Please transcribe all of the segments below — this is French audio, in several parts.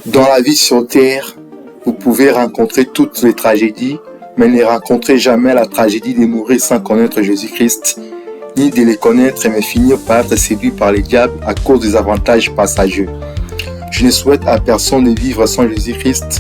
Dans la vie sur Terre, vous pouvez rencontrer toutes les tragédies, mais ne rencontrez jamais la tragédie de mourir sans connaître Jésus-Christ, ni de les connaître mais finir par être séduit par les diables à cause des avantages passagers. Je ne souhaite à personne de vivre sans Jésus-Christ,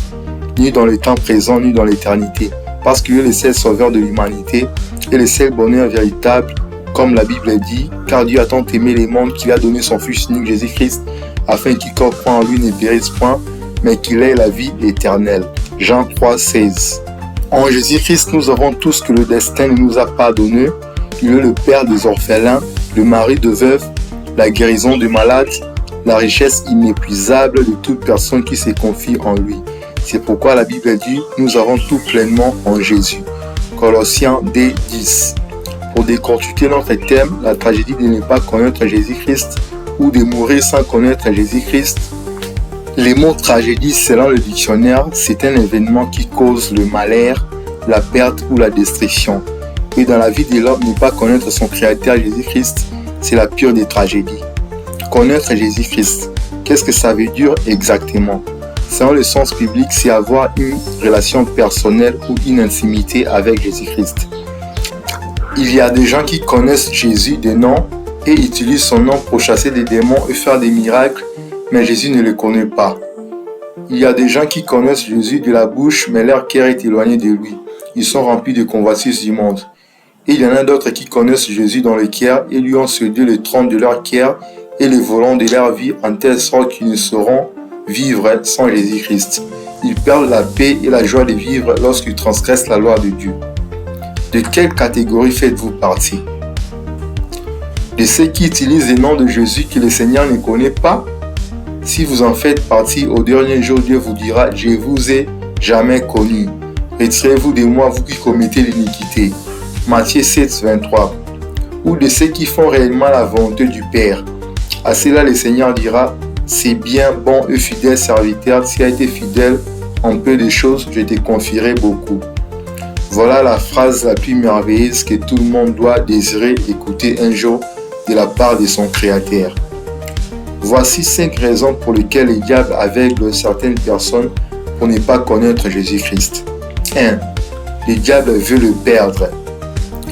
ni dans le temps présent, ni dans l'éternité, parce qu'il est le seul sauveur de l'humanité et le seul bonheur véritable, comme la Bible dit, car Dieu a tant aimé le monde qu'il a donné son Fils unique Jésus-Christ, afin qu'il quiconque croit en lui ne périsse point, mais qu'il ait la vie éternelle. Jean 3, 16. En Jésus-Christ, nous avons tout ce que le destin ne nous a pas donné. Il est le père des orphelins, le mari de veuves, la guérison des malades, la richesse inépuisable de toute personne qui se confie en lui. C'est pourquoi la Bible dit, nous avons tout pleinement en Jésus. Colossiens 2, 10. Pour décortiquer notre thème, la tragédie de ne pas connaître Jésus-Christ ou de mourir sans connaître Jésus-Christ, les mots tragédie, selon le dictionnaire, c'est un événement qui cause le malheur, la perte ou la destruction. Et dans la vie de l'homme, ne pas connaître son Créateur Jésus-Christ, c'est la pire des tragédies. Connaître Jésus-Christ, qu'est-ce que ça veut dire exactement? Selon le sens biblique, c'est avoir une relation personnelle ou une intimité avec Jésus-Christ. Il y a des gens qui connaissent Jésus de nom et utilisent son nom pour chasser des démons et faire des miracles, mais Jésus ne le connaît pas. Il y a des gens qui connaissent Jésus de la bouche, mais leur cœur est éloigné de lui. Ils sont remplis de convoitises du monde. Et il y en a d'autres qui connaissent Jésus dans le cœur et lui ont cédé le trône de leur cœur et le volant de leur vie en telle sorte qu'ils ne sauront vivre sans Jésus-Christ. Ils perdent la paix et la joie de vivre lorsqu'ils transgressent la loi de Dieu. De quelle catégorie faites-vous partie? De ceux qui utilisent le nom de Jésus que le Seigneur ne connaît pas? Si vous en faites partie, au dernier jour, Dieu vous dira, je vous ai jamais connu. Retirez-vous de moi, vous qui commettez l'iniquité. Matthieu 7, 23. Ou de ceux qui font réellement la volonté du Père. À cela, le Seigneur dira, c'est bien, bon et fidèle serviteur, tu as été fidèle en peu de choses, je te confierai beaucoup. Voilà la phrase la plus merveilleuse que tout le monde doit désirer écouter un jour de la part de son Créateur. Voici 5 raisons pour lesquelles le diable aveugle certaines personnes pour ne pas connaître Jésus-Christ. 1. Le diable veut le perdre.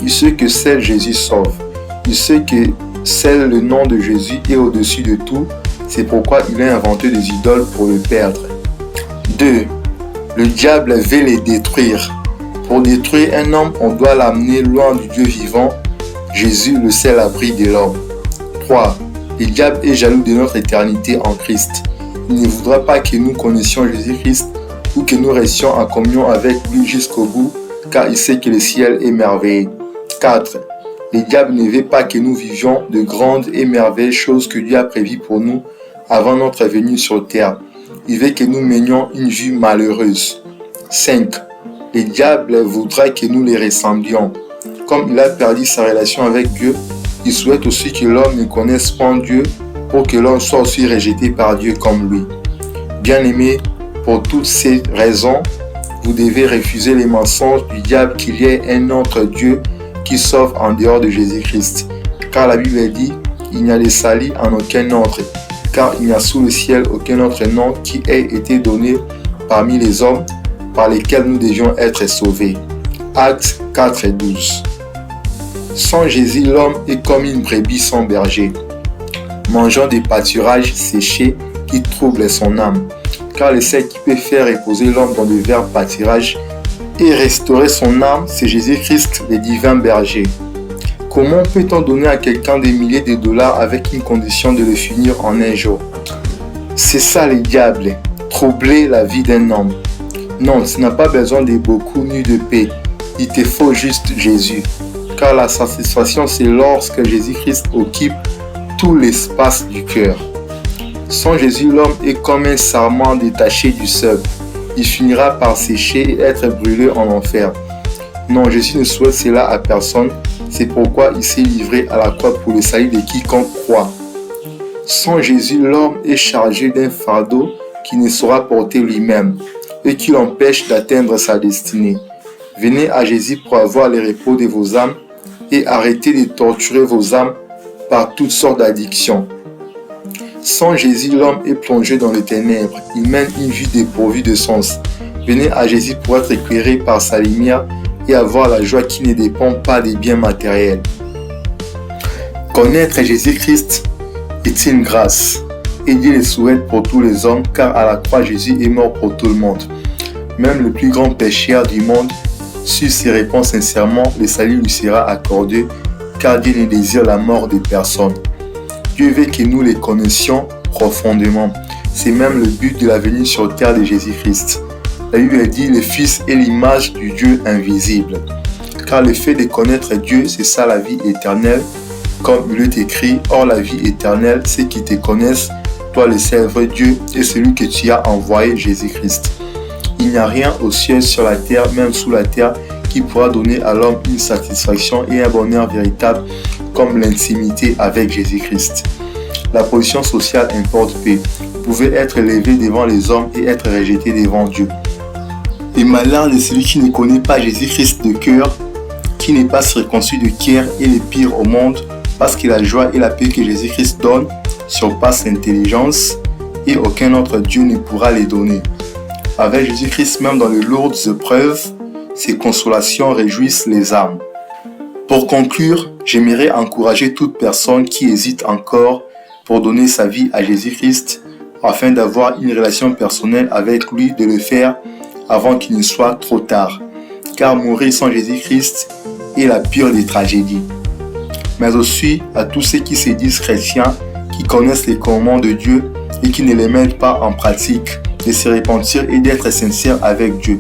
Il sait que seul Jésus sauve. Il sait que seul le nom de Jésus est au-dessus de tout. C'est pourquoi il a inventé des idoles pour le perdre. 2. Le diable veut le détruire. Pour détruire un homme, on doit l'amener loin du Dieu vivant, Jésus le seul abri de l'homme. 3. Le diable est jaloux de notre éternité en Christ. Il ne voudra pas que nous connaissions Jésus-Christ ou que nous restions en communion avec lui jusqu'au bout, car il sait que le ciel est merveilleux. 4. Le diable ne veut pas que nous vivions de grandes et merveilleuses choses que Dieu a prévues pour nous avant notre venue sur terre. Il veut que nous menions une vie malheureuse. 5. Le diable voudra que nous les ressemblions. Comme il a perdu sa relation avec Dieu, il souhaite aussi que l'homme ne connaisse pas Dieu pour que l'homme soit aussi rejeté par Dieu comme lui. Bien-aimés, pour toutes ces raisons, vous devez refuser les mensonges du diable qu'il y ait un autre Dieu qui sauve en dehors de Jésus-Christ. Car la Bible dit, il n'y a de salut en aucun autre, car il n'y a sous le ciel aucun autre nom qui ait été donné parmi les hommes par lesquels nous devions être sauvés. Actes 4 et 12. Sans Jésus, l'homme est comme une brebis sans berger, mangeant des pâturages séchés qui troublent son âme. Car le seul qui peut faire reposer l'homme dans de verts pâturages et restaurer son âme, c'est Jésus-Christ, le divin berger. Comment peut-on donner à quelqu'un des milliers de dollars avec une condition de le finir en un jour? C'est ça le diable, troubler la vie d'un homme. Non, tu n'as pas besoin de beaucoup ni de paix. Il te faut juste Jésus. Car la satisfaction, c'est lorsque Jésus-Christ occupe tout l'espace du cœur. Sans Jésus, l'homme est comme un sarment détaché du sol. Il finira par sécher et être brûlé en enfer. Non, Jésus ne souhaite cela à personne. C'est pourquoi il s'est livré à la croix pour le salut de quiconque croit. Sans Jésus, l'homme est chargé d'un fardeau qu'il ne saura porter lui-même et qui l'empêche d'atteindre sa destinée. Venez à Jésus pour avoir le repos de vos âmes et arrêtez de torturer vos âmes par toutes sortes d'addictions. Sans Jésus, l'homme est plongé dans les ténèbres. Il mène une vie dépourvue de sens. Venez à Jésus pour être éclairé par sa lumière et avoir la joie qui ne dépend pas des biens matériels. Connaître Jésus-Christ est une grâce et Dieu le souhaite pour tous les hommes car à la croix Jésus est mort pour tout le monde. Même le plus grand pécheur du monde, s'il se répand sincèrement, le salut lui sera accordé car Dieu ne désire la mort de personne. Dieu veut que nous les connaissions profondément. C'est même le but de la venue sur terre de Jésus-Christ. La Bible dit le Fils est l'image du Dieu invisible. Car le fait de connaître Dieu, c'est ça la vie éternelle. Comme il est écrit, or la vie éternelle, c'est qu'ils te connaissent, toi le seul vrai Dieu et celui que tu as envoyé, Jésus-Christ. Il n'y a rien au ciel, sur la terre, même sous la terre, qui pourra donner à l'homme une satisfaction et un bonheur véritable comme l'intimité avec Jésus-Christ. La position sociale importe peu. Vous pouvez être élevé devant les hommes et être rejeté devant Dieu. Et malheur de celui qui ne connaît pas Jésus-Christ de cœur, qui n'est pas circoncis de cœur est le pire au monde, parce que la joie et la paix que Jésus-Christ donne surpassent l'intelligence et aucun autre Dieu ne pourra les donner. Avec Jésus-Christ, même dans les lourdes épreuves, ses consolations réjouissent les âmes. Pour conclure, j'aimerais encourager toute personne qui hésite encore pour donner sa vie à Jésus-Christ afin d'avoir une relation personnelle avec lui, de le faire avant qu'il ne soit trop tard. Car mourir sans Jésus-Christ est la pire des tragédies. Mais aussi à tous ceux qui se disent chrétiens, qui connaissent les commandements de Dieu et qui ne les mettent pas en pratique, de se repentir et d'être sincères avec Dieu.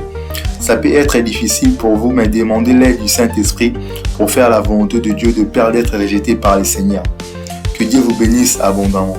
Ça peut être difficile pour vous, mais demandez l'aide du Saint-Esprit pour faire la volonté de Dieu de peur d'être rejeté par le Seigneur. Que Dieu vous bénisse abondamment.